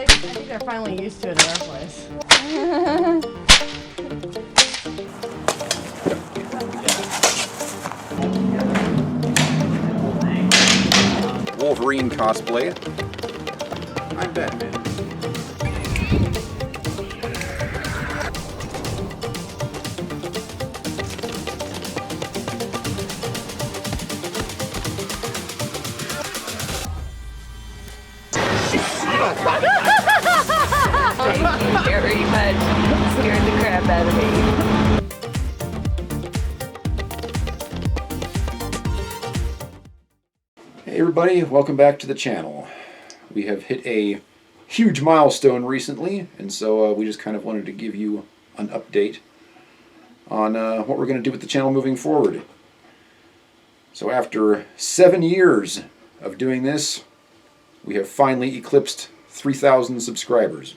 I think they're finally used to it in our place. Wolverine cosplay. I'm Batman. Thank you very much. You scared the crap out of me. Hey everybody, welcome back to the channel. We have hit a huge milestone recently, and so we just kind of wanted to give you an update on what we're going to do with the channel moving forward. So after 7 years of doing this, we have finally eclipsed 3,000 subscribers.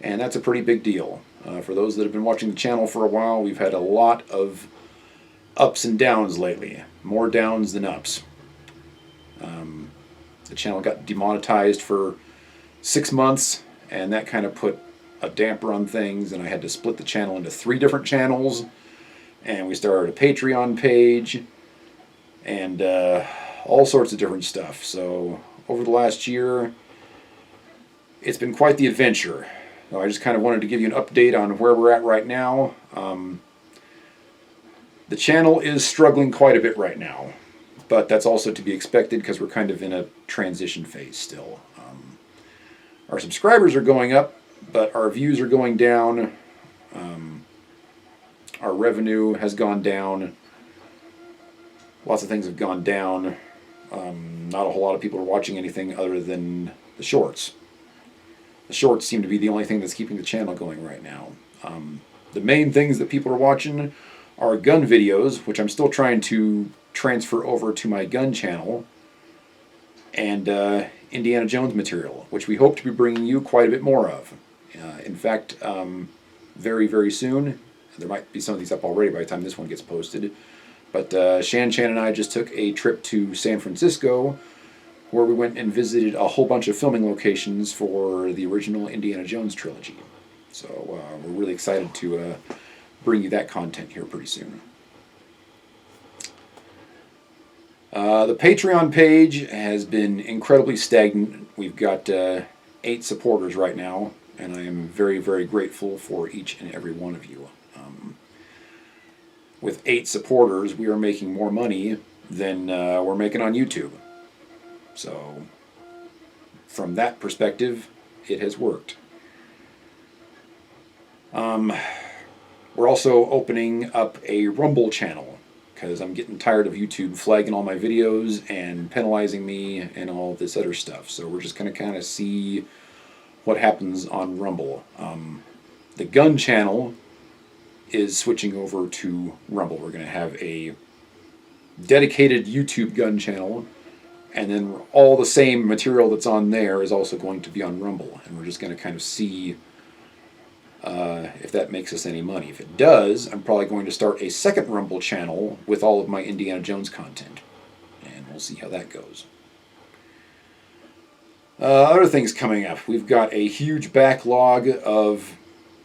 And that's a pretty big deal. For those that have been watching the channel for a while, we've had a lot of ups and downs lately. More downs than ups. The channel got demonetized for 6 months, and that kind of put a damper on things, and I had to split the channel into 3 different channels, and we started a Patreon page, and all sorts of different stuff. So over the last year, it's been quite the adventure. So I just kind of wanted to give you an update on where we're at right now. The channel is struggling quite a bit right now, but that's also to be expected because we're kind of in a transition phase still. Our subscribers are going up, but our views are going down. Our revenue has gone down. Lots of things have gone down. Not a whole lot of people are watching anything other than the shorts. The shorts seem to be the only thing that's keeping the channel going right now. The main things that people are watching are gun videos, which I'm still trying to transfer over to my gun channel, and Indiana Jones material, which we hope to be bringing you quite a bit more of. In fact, very, very soon, there might be some of these up already by the time this one gets posted, but Shan and I just took a trip to San Francisco, where we went and visited a whole bunch of filming locations for the original Indiana Jones trilogy. So we're really excited to bring you that content here pretty soon. The Patreon page has been incredibly stagnant. We've got 8 supporters right now, and I am very, very grateful for each and every one of you. With 8 supporters, we are making more money than we're making on YouTube. So, from that perspective, it has worked. We're also opening up a Rumble channel, because I'm getting tired of YouTube flagging all my videos and penalizing me and all this other stuff. So we're just going to kind of see what happens on Rumble. The gun channel is switching over to Rumble. We're going to have a dedicated YouTube gun channel, and then all the same material that's on there is also going to be on Rumble. And we're just going to kind of see if that makes us any money. If it does, I'm probably going to start a second Rumble channel with all of my Indiana Jones content. And we'll see how that goes. Other things coming up. We've got a huge backlog of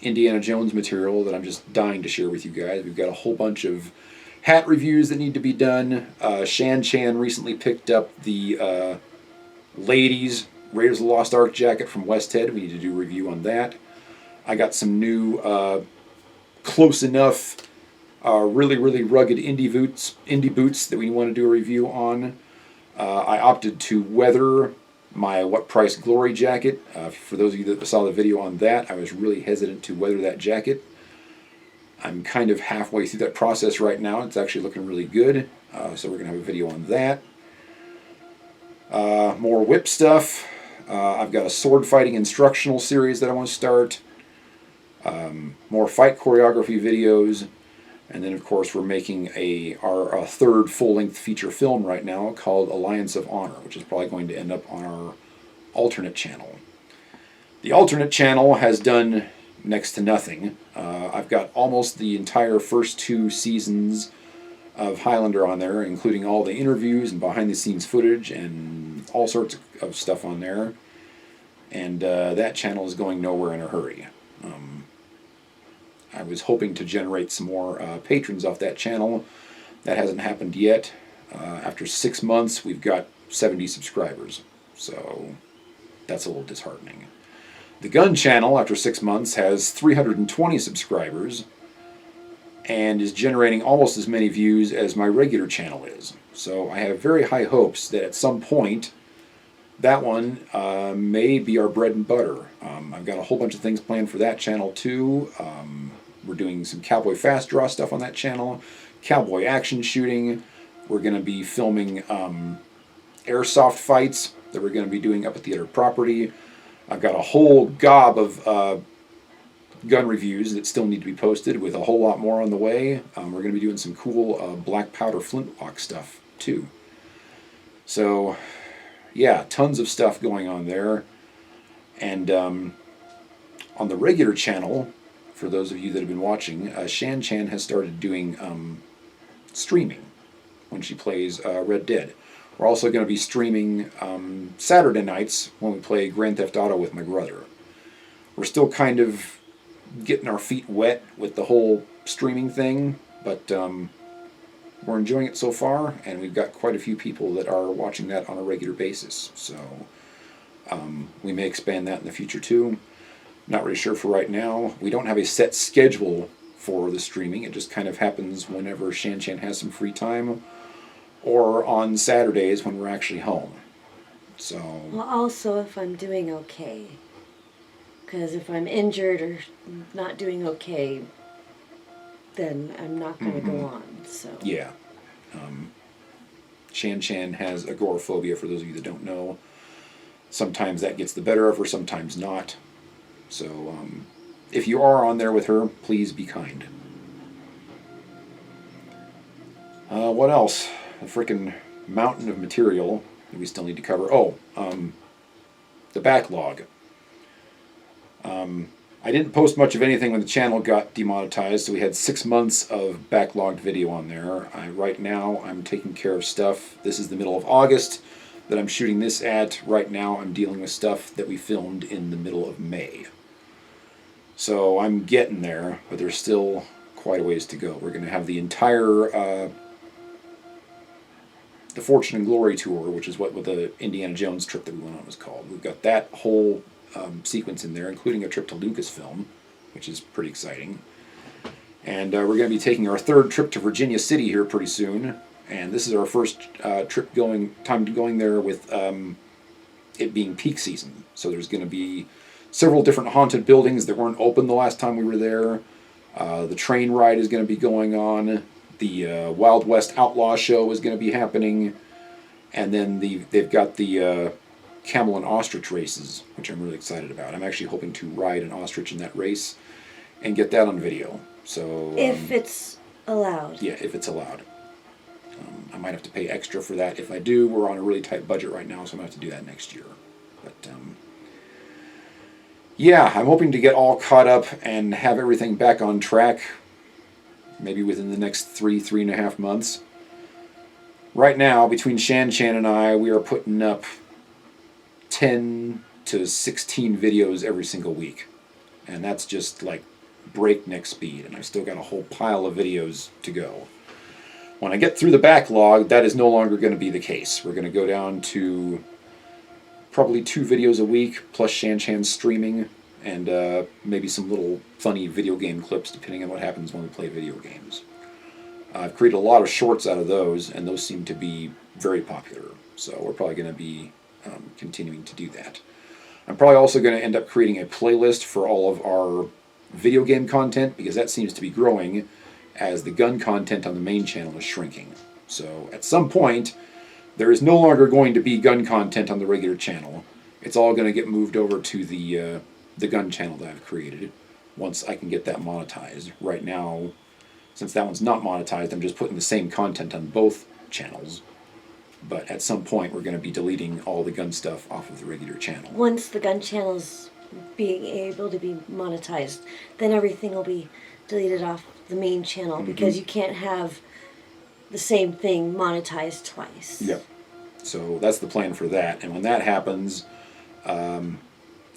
Indiana Jones material that I'm just dying to share with you guys. We've got a whole bunch of hat reviews that need to be done. Shan recently picked up the ladies Raiders of the Lost Ark jacket from Westhead. We need to do a review on that. I got some new close enough, really, really rugged indie boots that we want to do a review on. I opted to weather my What Price Glory jacket. For those of you that saw the video on that, I was really hesitant to weather that jacket. I'm kind of halfway through that process right now. It's actually looking really good. So we're going to have a video on that. More whip stuff. I've got a sword fighting instructional series that I want to start. More fight choreography videos. And then, of course, we're making our third full-length feature film right now called Alliance of Honor, which is probably going to end up on our alternate channel. The alternate channel has done next to nothing. I've got almost the entire first 2 seasons of Highlander on there, including all the interviews and behind-the-scenes footage and all sorts of stuff on there. and that channel is going nowhere in a hurry. I was hoping to generate some more patrons off that channel. That hasn't happened yet. After 6 months, we've got 70 subscribers, so that's a little disheartening. The Gun channel, after 6 months, has 320 subscribers and is generating almost as many views as my regular channel is. So I have very high hopes that at some point that one may be our bread and butter. I've got a whole bunch of things planned for that channel too. We're doing some cowboy fast draw stuff on that channel, cowboy action shooting. We're going to be filming airsoft fights that we're going to be doing up at the other property. I've got a whole gob of gun reviews that still need to be posted, with a whole lot more on the way. We're going to be doing some cool black powder flintlock stuff too. So yeah, tons of stuff going on there. And on the regular channel, for those of you that have been watching, Shan Chan has started doing streaming when she plays Red Dead. We're also going to be streaming Saturday nights when we play Grand Theft Auto with my brother. We're still kind of getting our feet wet with the whole streaming thing, but we're enjoying it so far, and we've got quite a few people that are watching that on a regular basis. So we may expand that in the future too. Not really sure for right now. We don't have a set schedule for the streaming. It just kind of happens whenever Shan Chan has some free time, or on Saturdays when we're actually home. So. Well, also if I'm doing okay. Because if I'm injured or not doing okay, then I'm not going to go on. So. Yeah. Shan Chan has agoraphobia, for those of you that don't know. Sometimes that gets the better of her, sometimes not. So if you are on there with her, please be kind. What else? A freaking mountain of material that we still need to cover. Oh, the backlog. I didn't post much of anything when the channel got demonetized, so we had 6 months of backlogged video on there. Right now, I'm taking care of stuff. This is the middle of August that I'm shooting this at. Right now, I'm dealing with stuff that we filmed in the middle of May. So I'm getting there, but there's still quite a ways to go. We're going to have the entire the Fortune and Glory tour, which is what the Indiana Jones trip that we went on was called. We've got that whole sequence in there, including a trip to Lucasfilm, which is pretty exciting. And we're going to be taking our third trip to Virginia City here pretty soon. And this is our first time going there with it being peak season. So there's going to be several different haunted buildings that weren't open the last time we were there. The train ride is going to be going on. The Wild West Outlaw Show is going to be happening. And then they've got the camel and ostrich races, which I'm really excited about. I'm actually hoping to ride an ostrich in that race and get that on video. So if it's allowed. Yeah, if it's allowed. I might have to pay extra for that. If I do, we're on a really tight budget right now, so I'm going to have to do that next year. But yeah, I'm hoping to get all caught up and have everything back on track, maybe within the next 3.5 months. Right now, between Shan Chan and I, we are putting up 10 to 16 videos every single week. And that's just like breakneck speed, and I've still got a whole pile of videos to go. When I get through the backlog, that is no longer going to be the case. We're going to go down to probably 2 videos a week, plus Shan Chan streaming, and maybe some little funny video game clips, depending on what happens when we play video games. I've created a lot of shorts out of those, and those seem to be very popular. So we're probably going to be continuing to do that. I'm probably also going to end up creating a playlist for all of our video game content, because that seems to be growing as the gun content on the main channel is shrinking. So at some point, there is no longer going to be gun content on the regular channel. It's all going to get moved over to the gun channel that I've created once I can get that monetized. Right now, since that one's not monetized, I'm just putting the same content on both channels. But at some point, we're going to be deleting all the gun stuff off of the regular channel. Once the gun channel's being able to be monetized, then everything will be deleted off the main channel, because you can't have the same thing monetized twice. Yep. So that's the plan for that. And when that happens,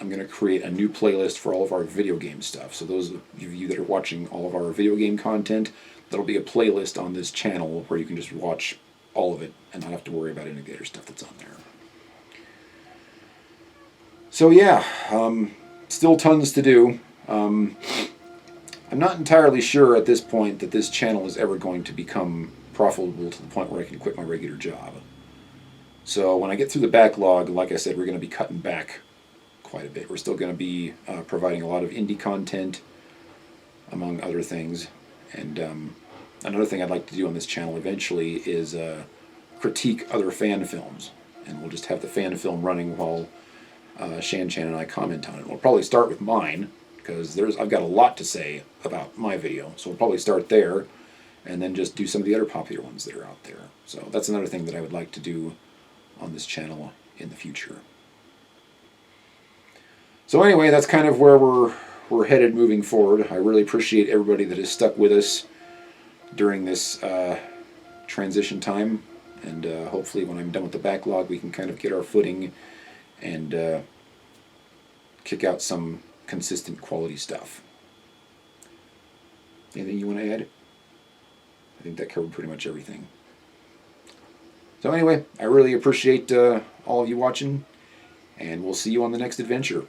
I'm going to create a new playlist for all of our video game stuff. So those of you that are watching all of our video game content, there'll be a playlist on this channel where you can just watch all of it and not have to worry about any of the other stuff that's on there. So yeah, still tons to do. I'm not entirely sure at this point that this channel is ever going to become profitable to the point where I can quit my regular job. So when I get through the backlog, like I said, we're going to be cutting back quite a bit. We're still going to be providing a lot of indie content, among other things. And another thing I'd like to do on this channel eventually is critique other fan films. And we'll just have the fan film running while Shan Chan and I comment on it. We'll probably start with mine, because I've got a lot to say about my video. So we'll probably start there, and then just do some of the other popular ones that are out there. So that's another thing that I would like to do on this channel in the future. So anyway, that's kind of where we're headed moving forward. I really appreciate everybody that has stuck with us during this transition time, and hopefully when I'm done with the backlog we can kind of get our footing and kick out some consistent quality stuff. Anything you want to add? I think that covered pretty much everything. So anyway, I really appreciate all of you watching, and we'll see you on the next adventure.